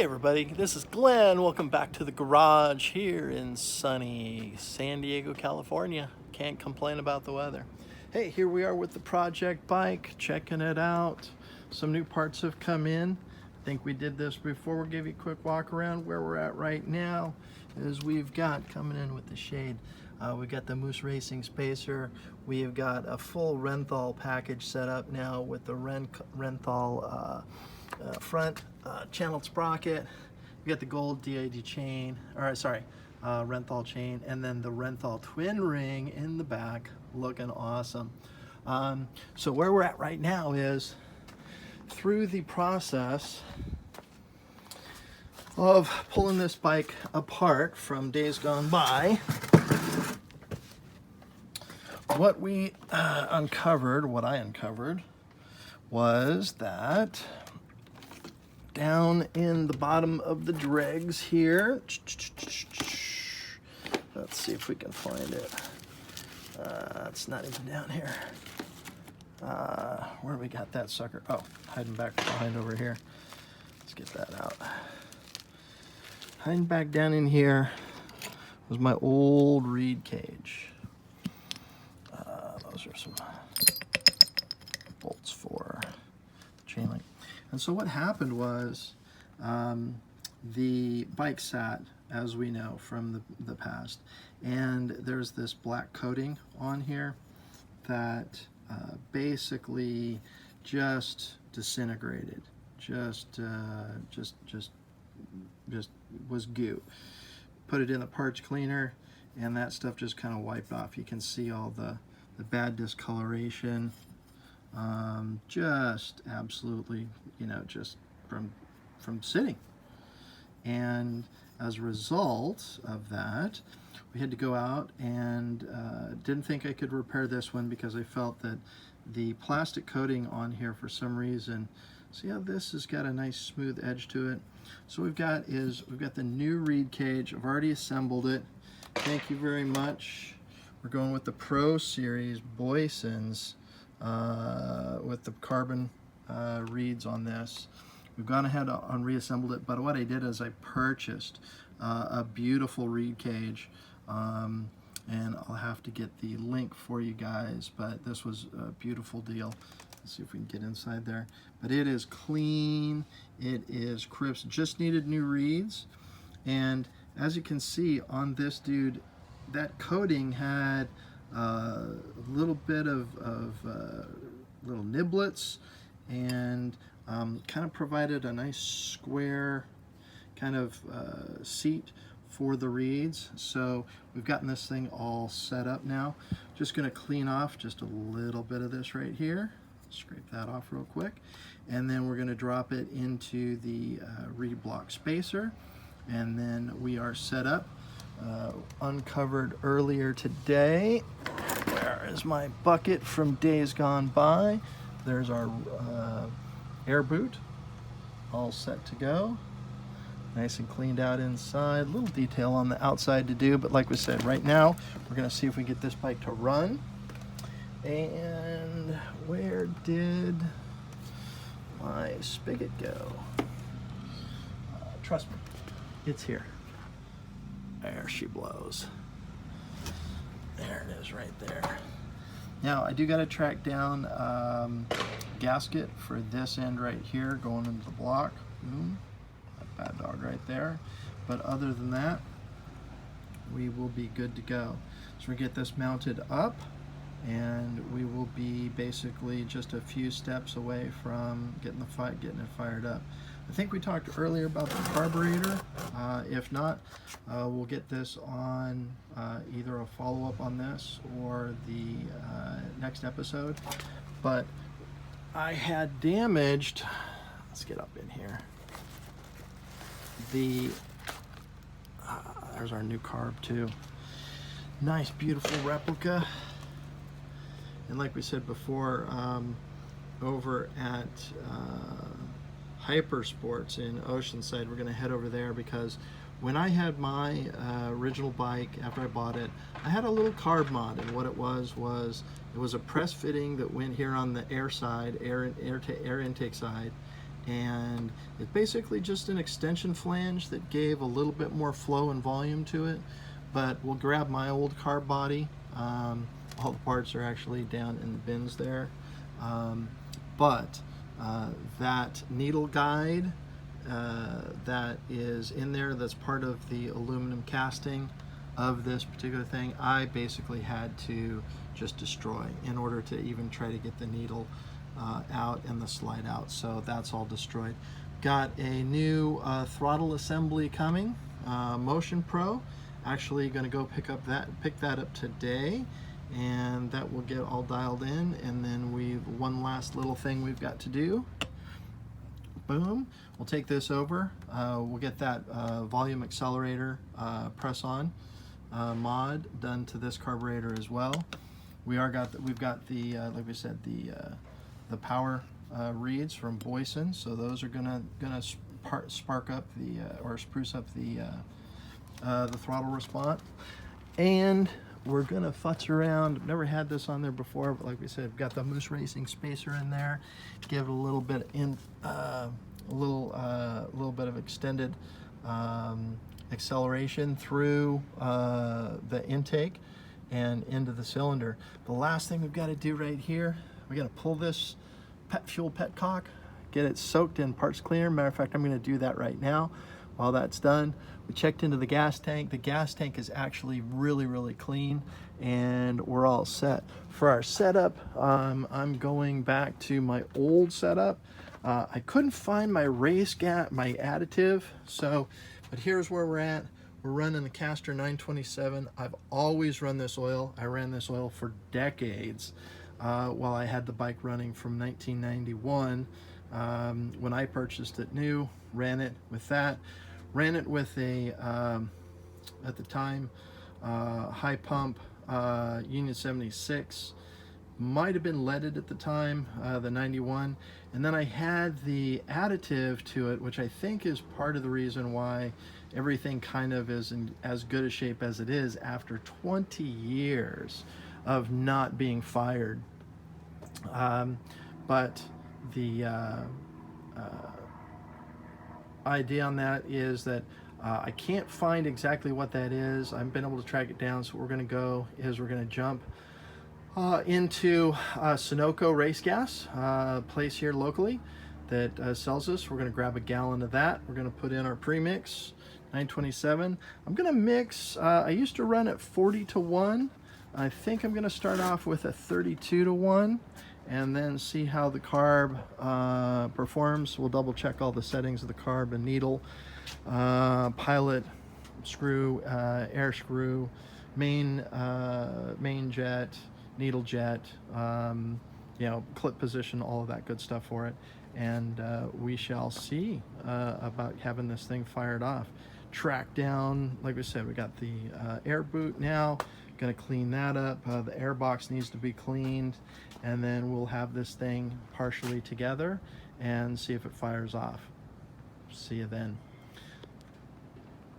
Hey everybody, this is Glenn. Welcome back to the garage here in sunny San Diego, California. Can't complain about the weather. Hey, here we are with the project bike, checking it out. Some new parts have come in. I think we did this before. We'll give you a quick walk around. Where we're at right now is we've got, coming in with the shade, we've got the Moose Racing Spacer. We've got a full Renthal package set up now with the Renthal front channeled sprocket. We got the gold DID chain, Renthal chain, and then the Renthal twin ring in the back, looking awesome. So where we're at right now is through the process of pulling this bike apart from days gone by. What I uncovered was that down in the bottom of the dregs here, let's see if we can find it. It's not even down here. Where we got that sucker? Oh, hiding back behind over here. Let's get that out. Hiding back down in here was my old reed cage. Those are some bolts for chain link. And so what happened was the bike sat, as we know from the past, and there's this black coating on here that basically just disintegrated, just was goo. Put it in the parts cleaner, and that stuff just kind of wiped off. You can see all the bad discoloration. Just absolutely, just from sitting. And as a result of that, we had to go out and didn't think I could repair this one because I felt that the plastic coating on here for some reason, see how this has got a nice smooth edge to it. So we've got the new reed cage. I've already assembled it. Thank you very much. We're going with the Pro Series Boysons with the carbon reeds on this. We've gone ahead and reassembled it, but what I did is I purchased a beautiful reed cage, and I'll have to get the link for you guys, but this was a beautiful deal. Let's see if we can get inside there. But it is clean, it is crisp, just needed new reeds, and as you can see on this dude, that coating had a little bit of little niblets, and kind of provided a nice square kind of seat for the reeds. So we've gotten this thing all set up now. Just going to clean off just a little bit of this right here. Scrape that off real quick, and then we're going to drop it into the reed block spacer, and then we are set up. Uncovered earlier today. Where is my bucket from days gone by? There's our air boot, all set to go. Nice and cleaned out inside. Little detail on the outside to do, but like we said, right now we're going to see if we get this bike to run. And where did my spigot go? Trust me, it's here. There she blows. There it is right there. Now I do got to track down gasket for this end right here going into the block. That bad dog right there. But other than that, we will be good to go. So we get this mounted up, and we will be basically just a few steps away from getting it fired up. I think we talked earlier about the carburetor. If not, we'll get this on either a follow-up on this or the next episode. But I had damaged, let's get up in here, there's our new carb too. Nice, beautiful replica. And like we said before, over at Hyper Sports in Oceanside, we're going to head over there because when I had my original bike, after I bought it, I had a little carb mod, and what it was it was a press fitting that went here on the air side, air intake side, and it's basically just an extension flange that gave a little bit more flow and volume to it. But we'll grab my old carb body. All the parts are actually down in the bins there. But that needle guide that is in there, that's part of the aluminum casting of this particular thing, I basically had to just destroy in order to even try to get the needle out and the slide out. So that's all destroyed. Got a new throttle assembly coming, Motion Pro. Actually going to go pick that up today, and that will get all dialed in. And then one last little thing we've got to do. Boom. We'll take this over. We'll get that volume accelerator press on mod done to this carburetor as well. We've got the like we said, the power reeds from Boyson, so those are gonna spark up or spruce up the throttle response. And we're gonna futz around. I've never had this on there before, but like we said, we've got the Moose Racing spacer in there. Give it a little bit a little bit of extended acceleration through the intake and into the cylinder. The last thing we've got to do right here, we got to pull this fuel petcock, get it soaked in parts cleaner. Matter of fact, I'm going to do that right now. While that's done, we checked into the gas tank. The gas tank is actually really clean, and we're all set. For our setup, I'm going back to my old setup. I couldn't find my my additive, but here's where we're at. We're running the Caster 927. I've always run this oil. I ran this oil for decades while I had the bike running from 1991. When I purchased it new, ran it with that. Ran it with a, at the time, high pump Union 76. Might have been leaded at the time, the 91. And then I had the additive to it, which I think is part of the reason why everything kind of is in as good a shape as it is after 20 years of not being fired. But the idea on that is that I can't find exactly what that is. I've been able to track it down, so what we're going to go is we're going to jump into Sunoco race gas, place here locally that sells this. We're going to grab a gallon of that. We're going to put in our premix 927. I'm going to mix, I used to run at 40-1. I think I'm going to start off with a 32-1 and then see how the carb performs. We'll double check all the settings of the carb and needle, pilot screw, air screw, main jet, needle jet, you know, clip position, all of that good stuff for it. And we shall see about having this thing fired off. Track down, like we said, we got the air boot now. Gonna clean that up. The air box needs to be cleaned, and then we'll have this thing partially together and see if it fires off. See you then.